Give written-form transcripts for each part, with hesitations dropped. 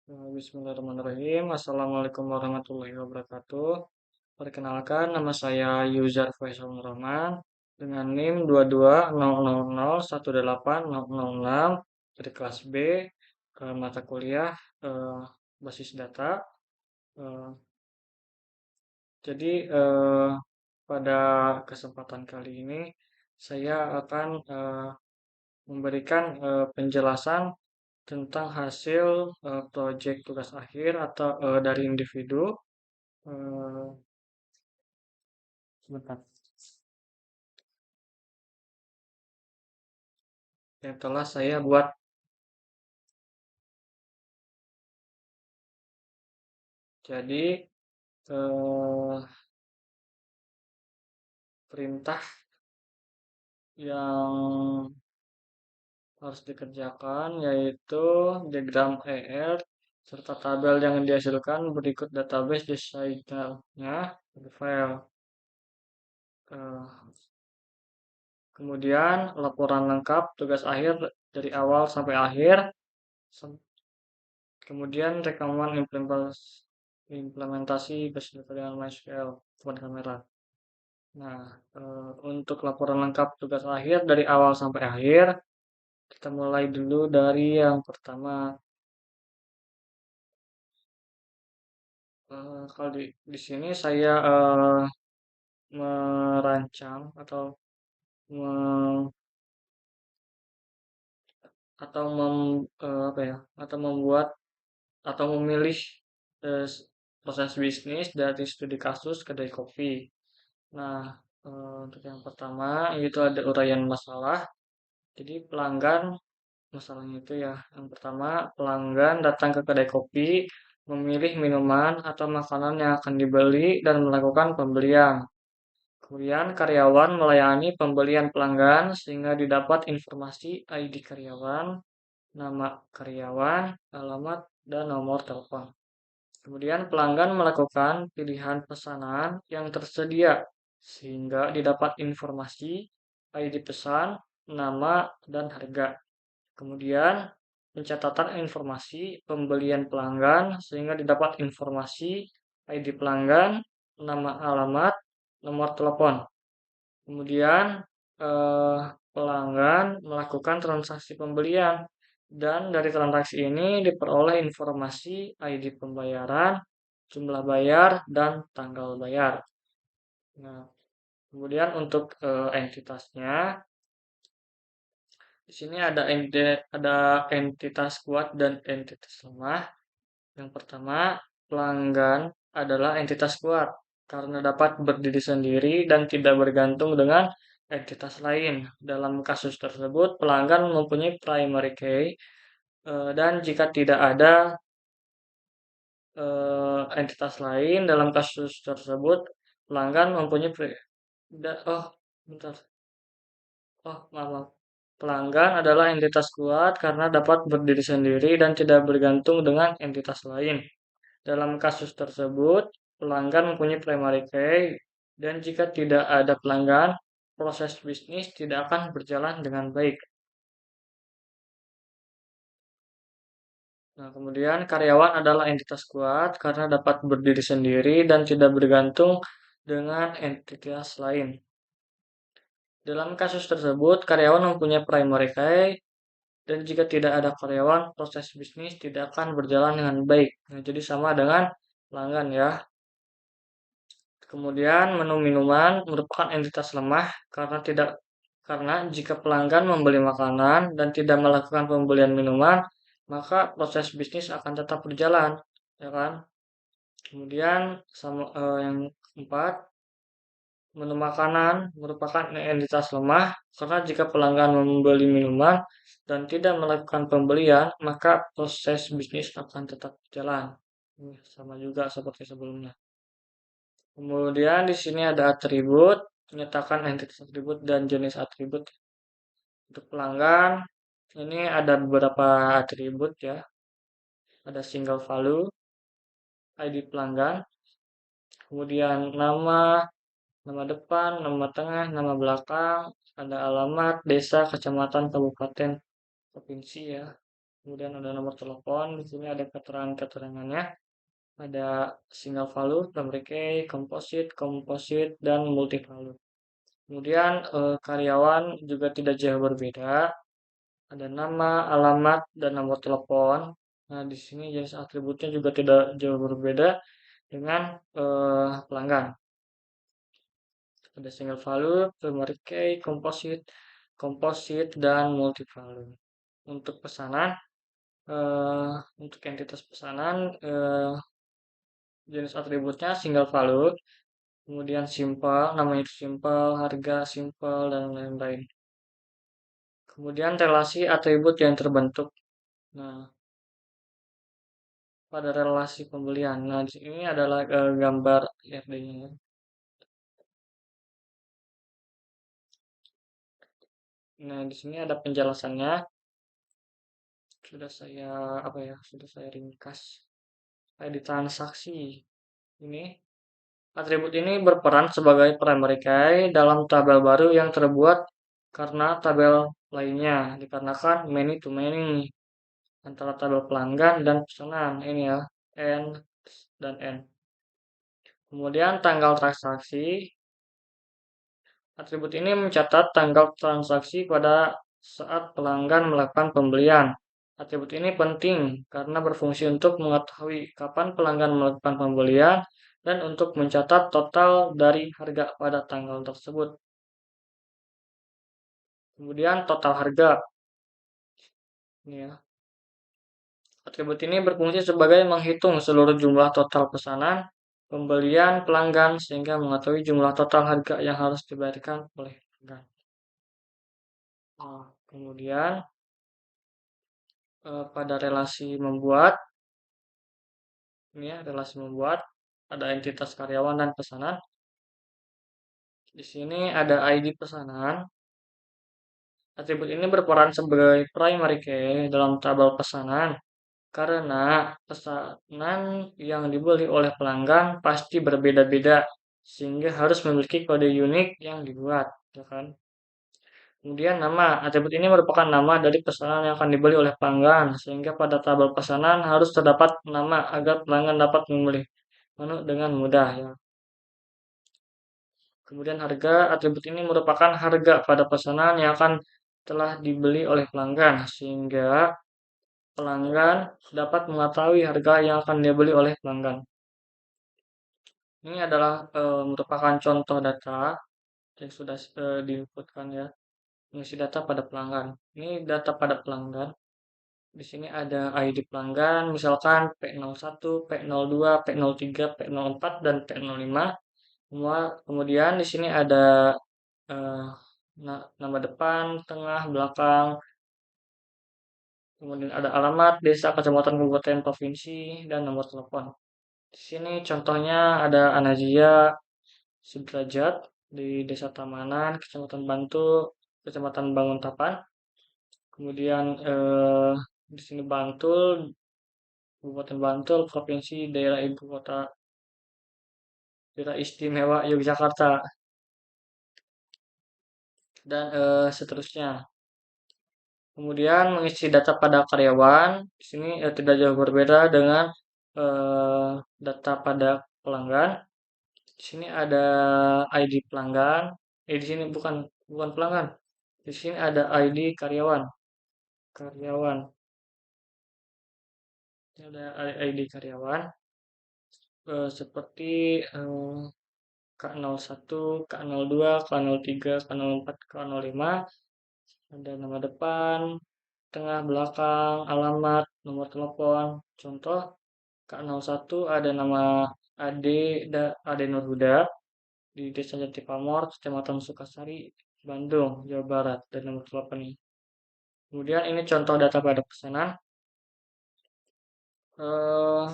Bismillahirrahmanirrahim. Assalamualaikum warahmatullahi wabarakatuh. Perkenalkan, nama saya Yuzar Faisal Rahman dengan NIM 2200018006 dari kelas B, mata kuliah eh, basis data. Eh, jadi pada kesempatan kali ini saya akan memberikan penjelasan tentang hasil proyek tugas akhir atau dari individu. eh, Sebentar, yang telah saya buat. Jadi eh, perintah yang harus dikerjakan yaitu diagram ER serta tabel yang dihasilkan berikut database desainnya di file. Eh, Kemudian laporan lengkap tugas akhir dari awal sampai akhir. Kemudian rekaman implementasi basis data dengan MySQL depan kamera. Nah, untuk laporan lengkap tugas akhir dari awal sampai akhir, kita mulai dulu dari yang pertama. Kalau di sini saya merancang mem- apa ya, atau membuat atau memilih eh, proses bisnis dari studi kasus kedai kopi. Nah, untuk yang pertama itu ada uraian masalah. Jadi pelanggan, masalahnya itu ya, yang pertama pelanggan datang ke kedai kopi, memilih minuman atau makanan yang akan dibeli dan melakukan pembelian. Kemudian karyawan melayani pembelian pelanggan sehingga didapat informasi ID karyawan, nama karyawan, alamat, dan nomor telepon. Kemudian pelanggan melakukan pilihan pesanan yang tersedia sehingga didapat informasi ID pesan, nama, dan harga. Kemudian pencatatan informasi pembelian pelanggan sehingga didapat informasi ID pelanggan, nama alamat, nomor telepon. Kemudian eh, pelanggan melakukan transaksi pembelian dan dari transaksi ini diperoleh informasi ID pembayaran, jumlah bayar, dan tanggal bayar. Nah, kemudian untuk entitasnya, di sini ada entitas kuat dan entitas lemah. Yang pertama, pelanggan adalah entitas kuat karena dapat berdiri sendiri dan tidak bergantung dengan entitas lain. Dalam kasus tersebut, pelanggan mempunyai primary key dan jika tidak ada entitas lain dalam kasus tersebut, pelanggan mempunyai oh, bentar. Oh, maaf, maaf. Pelanggan adalah entitas kuat karena dapat berdiri sendiri dan tidak bergantung dengan entitas lain. Dalam kasus tersebut, pelanggan mempunyai primary key dan jika tidak ada pelanggan, proses bisnis tidak akan berjalan dengan baik. Nah, kemudian karyawan adalah entitas kuat karena dapat berdiri sendiri dan tidak bergantung dengan entitas lain. Dalam kasus tersebut, karyawan mempunyai primary key dan jika tidak ada karyawan, proses bisnis tidak akan berjalan dengan baik. Nah, jadi sama dengan pelanggan ya. Kemudian menu minuman merupakan entitas lemah karena jika pelanggan membeli makanan dan tidak melakukan pembelian minuman, maka proses bisnis akan tetap berjalan, ya kan? Kemudian yang keempat, menu makanan merupakan entitas lemah karena jika pelanggan membeli minuman dan tidak melakukan pembelian, maka proses bisnis akan tetap berjalan. Ini sama juga seperti sebelumnya. Kemudian di sini ada atribut, menyatakan entitas atribut dan jenis atribut. Untuk pelanggan, ini ada beberapa atribut ya. Ada single value, ID pelanggan, kemudian nama depan, nama tengah, nama belakang, ada alamat, desa, kecamatan, kabupaten, provinsi ya. kemudian ada nomor telepon, di sini ada keterangan-keterangannya, ada single value, primary key, composite, dan multi value. Kemudian karyawan juga tidak jauh berbeda, ada nama, alamat, dan nomor telepon. Nah, di sini jenis atributnya juga tidak jauh berbeda dengan pelanggan. Ada single value, primary key, composite, dan multi value. Untuk pesanan, untuk entitas pesanan, jenis atributnya single value, kemudian simple, namanya itu simple, harga simple, dan lain-lain. Kemudian relasi atribut yang terbentuk. Nah, pada relasi pembelian. Nah, di sini adalah gambar RD-nya. Nah, di sini ada penjelasannya. Sudah saya apa ya? Sudah saya ringkas. Kayak di transaksi ini, atribut ini berperan sebagai primary key dalam tabel baru yang terbuat karena tabel lainnya, dikarenakan many to many antara tabel pelanggan dan pesanan. Ini ya, N dan N. Kemudian tanggal transaksi. Atribut ini mencatat tanggal transaksi pada saat pelanggan melakukan pembelian. Atribut ini penting karena berfungsi untuk mengetahui kapan pelanggan melakukan pembelian dan untuk mencatat total dari harga pada tanggal tersebut. Kemudian total harga. Ini ya. Atribut ini berfungsi sebagai menghitung seluruh jumlah total pesanan, pembelian pelanggan sehingga mengetahui jumlah total harga yang harus dibayarkan oleh pelanggan. Nah, kemudian pada relasi membuat, ini ya relasi membuat, ada entitas karyawan dan pesanan. Di sini ada ID pesanan. Atribut ini berperan sebagai primary key dalam tabel pesanan karena pesanan yang dibeli oleh pelanggan pasti berbeda-beda sehingga harus memiliki kode unik yang dibuat, ya kan? Kemudian nama, atribut ini merupakan nama dari pesanan yang akan dibeli oleh pelanggan, sehingga pada tabel pesanan harus terdapat nama agar pelanggan dapat memilih menu dengan mudah ya. Kemudian harga, atribut ini merupakan harga pada pesanan yang akan telah dibeli oleh pelanggan, sehingga pelanggan dapat mengetahui harga yang akan dibeli oleh pelanggan. Ini adalah merupakan contoh data yang sudah diinputkan ya, mengisi data pada pelanggan. Ini data pada pelanggan. Di sini ada ID pelanggan, misalkan P01, P02, P03, P04, dan P05. Kemudian di sini ada eh, nama depan, tengah, belakang, kemudian ada alamat, desa, kecamatan, kabupaten, provinsi, dan nomor telepon. Di sini contohnya ada Anazia Sudrajat di Desa Tamanan, Kecamatan Bantul, Kecamatan Banguntapan. Kemudian di sini Bantul, Kabupaten Bantul, Provinsi, Daerah Ibu Kota, Daerah Istimewa Yogyakarta, dan seterusnya. Kemudian mengisi data pada karyawan, di sini tidak jauh berbeda dengan eh, data pada pelanggan. Di sini ada ID pelanggan, di sini bukan bukan pelanggan. Di sini ada ID karyawan, karyawan. Ini ada ID karyawan seperti K01, K02, K03, K04, K05. Ada nama depan, tengah, belakang, alamat, nomor telepon. Contoh K01 ada nama Ade, Ade Nurhuda di Desa Jatipamor, Kecamatan Sukasari, Bandung, Jawa Barat, dan nomor telepon ini. Kemudian ini contoh data pada pesanan. Eh,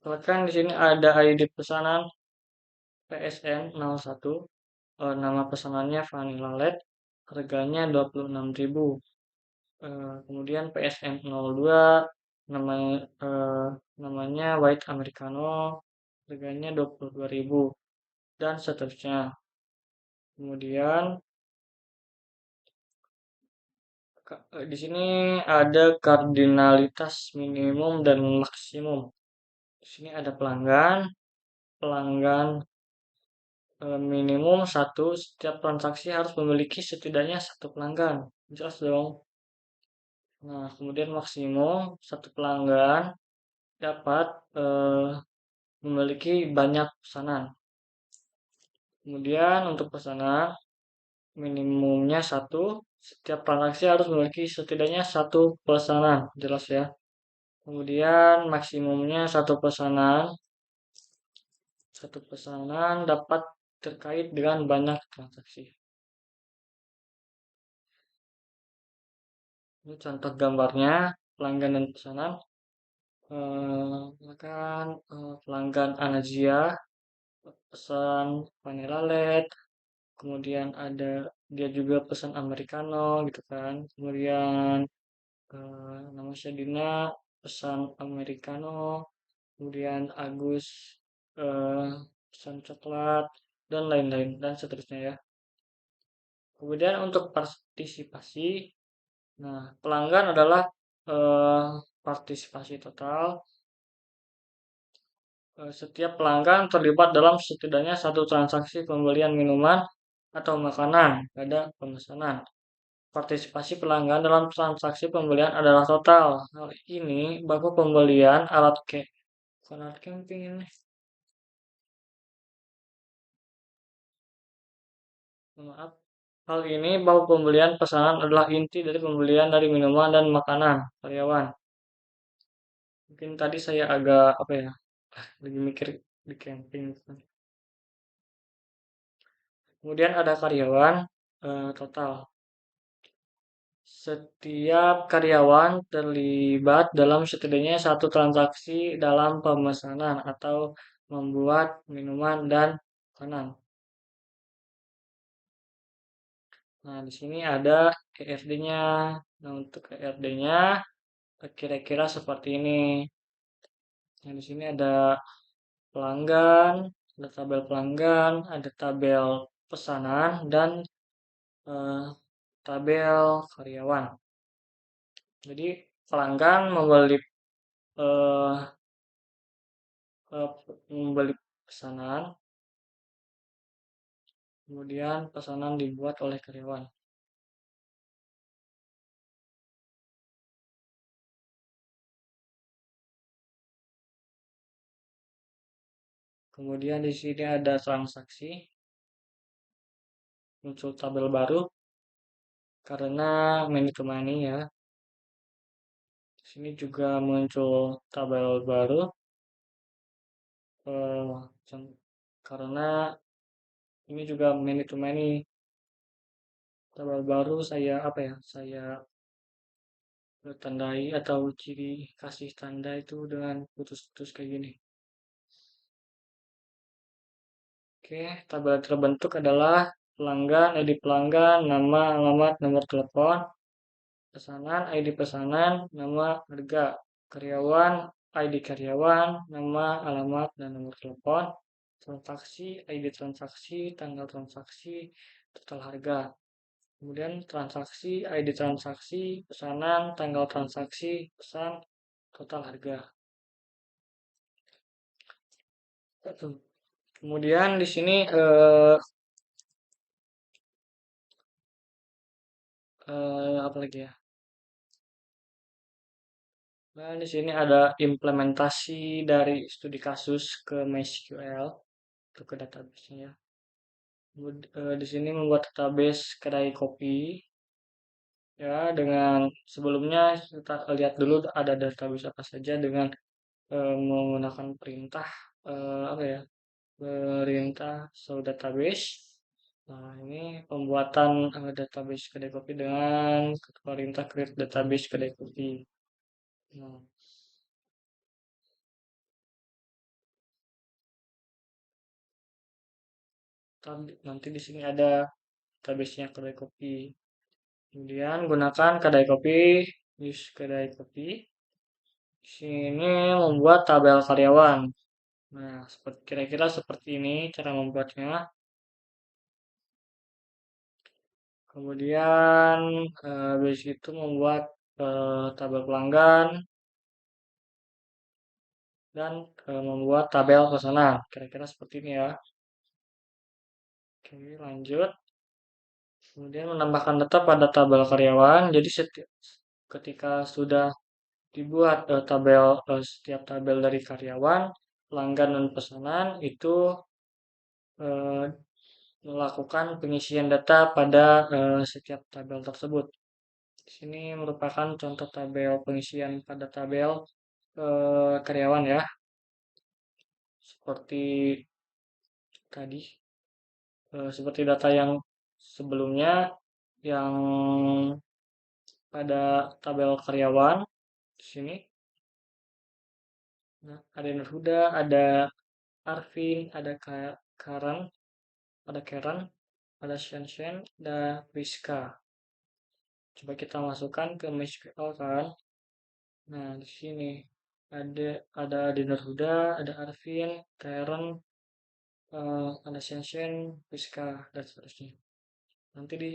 Misalkan di sini ada ID pesanan PSN 01, nama pesanannya Vanilla LED, harganya 26.000. Kemudian PSN 02, nama eh, namanya White Americano, harganya 22.000 dan seterusnya. Kemudian Di sini ada kardinalitas minimum dan maksimum. Di sini ada pelanggan, pelanggan minimum satu, setiap transaksi harus memiliki setidaknya satu pelanggan. Jelas dong. Nah, kemudian maksimum satu pelanggan dapat eh, memiliki banyak pesanan. Kemudian untuk pesanan minimumnya satu, setiap transaksi harus memiliki setidaknya satu pesanan. Jelas ya. Kemudian maksimumnya satu pesanan dapat terkait dengan banyak transaksi. Ini contoh gambarnya pelanggan dan pesanan. Misalkan pelanggan Anazia pesan vanilla LED, kemudian ada dia juga pesan americano gitu kan. Kemudian nama Dina pesan americano, kemudian Agus eh, pesan coklat dan lain-lain dan seterusnya ya. Kemudian untuk partisipasi, nah pelanggan adalah eh, partisipasi total. Setiap pelanggan terlibat dalam setidaknya satu transaksi pembelian minuman atau makanan pada pemesanan. Partisipasi pelanggan dalam transaksi pembelian adalah total. Hal ini baku pembelian bukan alat camping ini. Maaf. Hal ini bahwa pembelian pesanan adalah inti dari pembelian dari minuman dan makanan karyawan. Mungkin tadi saya agak apa ya, lagi mikir di camping. Kemudian ada karyawan total. Setiap karyawan terlibat dalam setidaknya satu transaksi dalam pemesanan atau membuat minuman dan makanan. Nah, di sini ada ERD-nya. Nah, untuk ERD-nya kira-kira seperti ini. Nah, di sini ada pelanggan, ada tabel pelanggan, ada tabel pesanan, dan eh, tabel karyawan. Jadi pelanggan eh, eh, membeli pesanan, kemudian pesanan dibuat oleh karyawan. Kemudian di sini ada transaksi, muncul tabel baru karena many to money ya. Di sini juga muncul tabel baru karena ini juga many to many. Tabel baru saya apa ya? Saya tandai atau ciri kasih tanda itu dengan putus-putus kayak gini. Oke, tabel terbentuk adalah pelanggan, ID pelanggan, nama, alamat, nomor telepon, pesanan, ID pesanan, nama, harga, karyawan, ID karyawan, nama, alamat, dan nomor telepon, transaksi, ID transaksi, tanggal transaksi, total harga. Kemudian transaksi, ID transaksi, pesanan, tanggal transaksi, pesan, total harga. Kemudian di sini apa lagi ya? Nah, di sini ada implementasi dari studi kasus ke MySQL untuk ke database-nya ya. Di sini membuat database kedai kopi ya dengan sebelumnya kita lihat dulu ada database apa saja dengan menggunakan perintah apa ya? Perintah show database. Nah, ini pembuatan database kedai kopi dengan perintah create database kedai kopi. Nah, nanti di sini ada database-nya kedai kopi. Kemudian gunakan kedai kopi, use kedai kopi. Di sini membuat tabel karyawan. Nah, kira-kira seperti ini cara membuatnya. Kemudian habis itu membuat tabel pelanggan dan membuat tabel pesanan. Kira-kira seperti ini ya. Oke, lanjut. Kemudian menambahkan data pada tabel karyawan. Jadi ketika sudah dibuat setiap tabel dari karyawan, pelanggan dan pesanan itu eh, melakukan pengisian data pada setiap tabel tersebut. Di sini merupakan contoh tabel pengisian pada tabel karyawan ya, seperti tadi, seperti data yang sebelumnya yang pada tabel karyawan di sini. Nah, ada Nurhuda, ada Arvin, ada Karen, ada Karen, ada Shenshen, ada Rizka. Coba kita masukkan ke MySQL kan. Nah, di sini ada Dinur Huda, ada Arvin, Karen, ada Shenshen, Rizka, dan seterusnya. Nanti di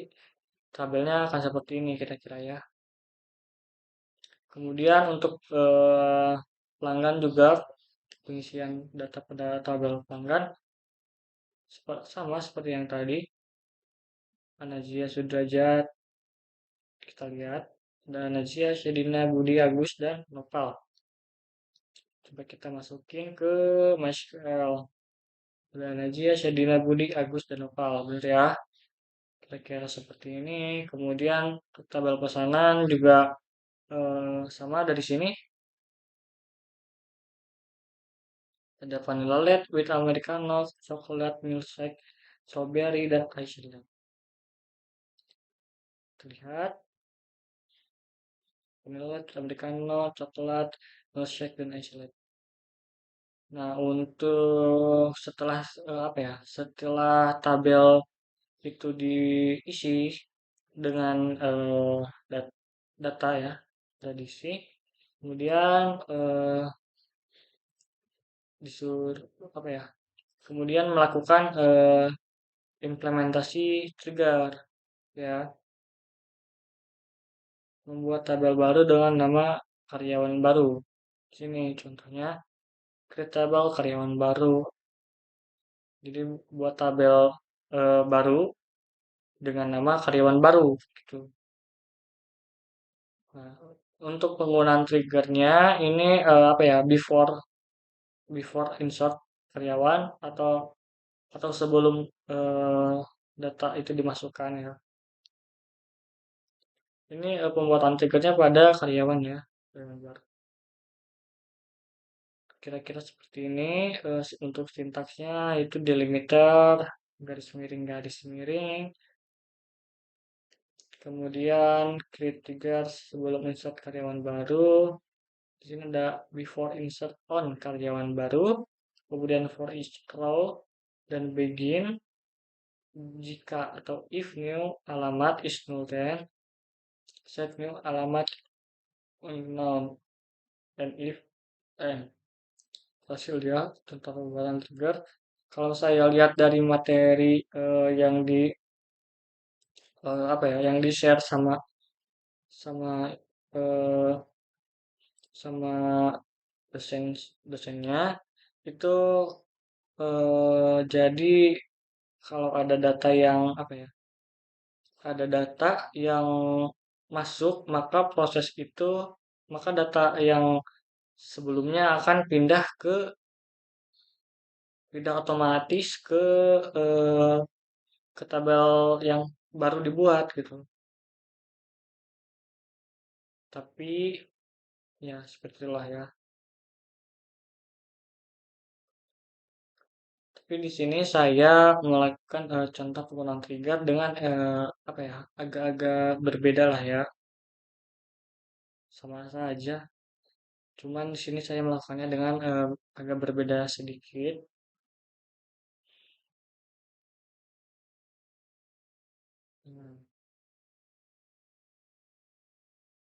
tabelnya akan seperti ini kira-kira ya. Kemudian untuk pelanggan juga pengisian data pada tabel pelanggan sama seperti yang tadi. Anazia Sudrajat, kita lihat. Ada Anazia, Syedina, Budi, Agus, dan Nopal. Coba kita masukin ke MySQL. Ada Najia, Syedina, Budi, Agus, dan Nopal. Benar ya? Kira-kira seperti ini. Kemudian tabel pesanan juga sama dari sini. Ada vanilla latte with americano, coklat, milkshake, strawberry, dan ice cream. Terlihat. Vanilla latte, americano, coklat, milkshake, dan ice cream. Nah, untuk setelah apa ya? Setelah tabel itu diisi dengan data ya, tradisi. Kemudian disuruh apa ya? Kemudian melakukan implementasi trigger ya, membuat tabel baru dengan nama karyawan baru. Sini contohnya create tabel karyawan baru. Jadi buat tabel baru dengan nama karyawan baru gitu. Nah, untuk penggunaan triggernya ini apa ya, before insert karyawan atau sebelum eh, data itu dimasukkan ya. Ini pembuatan triggernya pada karyawan ya. Kira-kira seperti ini. Untuk sintaksnya itu delimiter, garis miring. Kemudian create trigger sebelum insert karyawan baru. Di sini ada before insert on karyawan baru. Kemudian for each row dan begin jika atau if new alamat is null then set new alamat unknown dan if end. Hasil ya tentang pembuatan trigger. Kalau saya lihat dari materi yang di apa ya, yang di share sama eh, sama dosen dosennya itu jadi kalau ada data yang apa ya, ada data yang masuk maka data yang sebelumnya akan pindah otomatis eh, ke tabel yang baru dibuat gitu. Tapi ya seperti itulah ya. Tapi di sini saya melakukan contoh penggunaan trigger dengan apa ya, agak-agak berbeda lah ya. Sama saja. Cuman di sini saya melakukannya dengan agak berbeda sedikit. Hmm.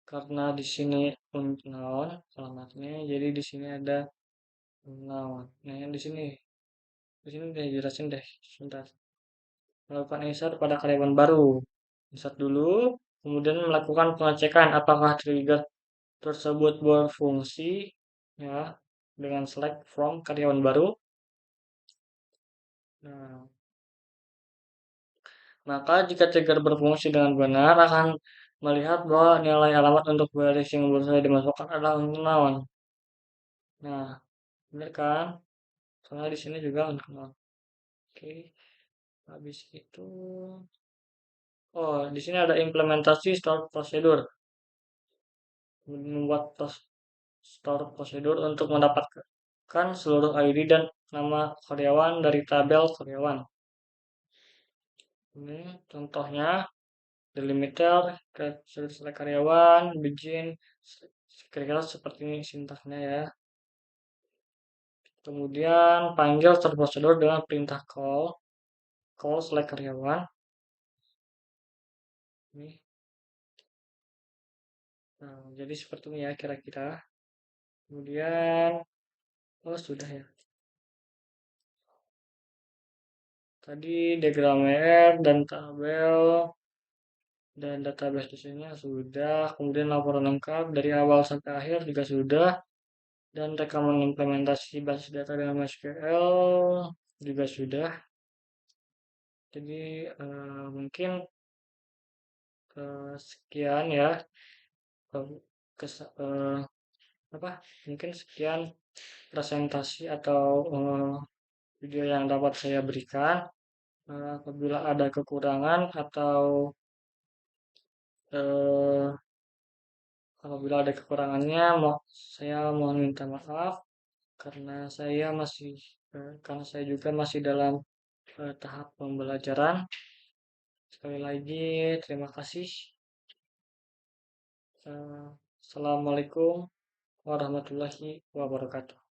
Karena di sini unknown alamatnya, jadi di sini ada unknown. Nah, yang di sini udah jelasin deh, sebentar. Melakukan insert pada karyawan baru. Insert dulu, kemudian melakukan pengecekan apakah trigger tersebut berfungsi ya dengan select from karyawan baru. Nah, maka jika trigger berfungsi dengan benar akan melihat bahwa nilai alamat untuk baris yang baru saja dimasukkan adalah unknown. Nah, benar kan? Soalnya di sini juga unknown. Oke, habis itu, oh di sini ada implementasi store procedure, membuat store procedure untuk mendapatkan seluruh ID dan nama karyawan dari tabel karyawan. Ini contohnya delimiter, select karyawan, begin, kira-kira seperti ini sintaksnya ya. Kemudian panggil start procedure dengan perintah call select karyawan. Ini. Nah, jadi seperti ini ya kira-kira. Kemudian, oh sudah ya. Tadi diagram R dan tabel dan database di sini sudah. Kemudian laporan lengkap dari awal sampai akhir juga sudah. Dan rekaman implementasi basis data dengan MySQL juga sudah. Jadi mungkin sekian ya. eh, kes- eh, apa? Mungkin sekian presentasi atau video yang dapat saya berikan. Apabila ada kekurangan atau eh, apabila ada kekurangannya, saya mohon minta maaf karena karena saya juga masih dalam tahap pembelajaran. Sekali lagi, terima kasih. Eh, Assalamualaikum warahmatullahi wabarakatuh.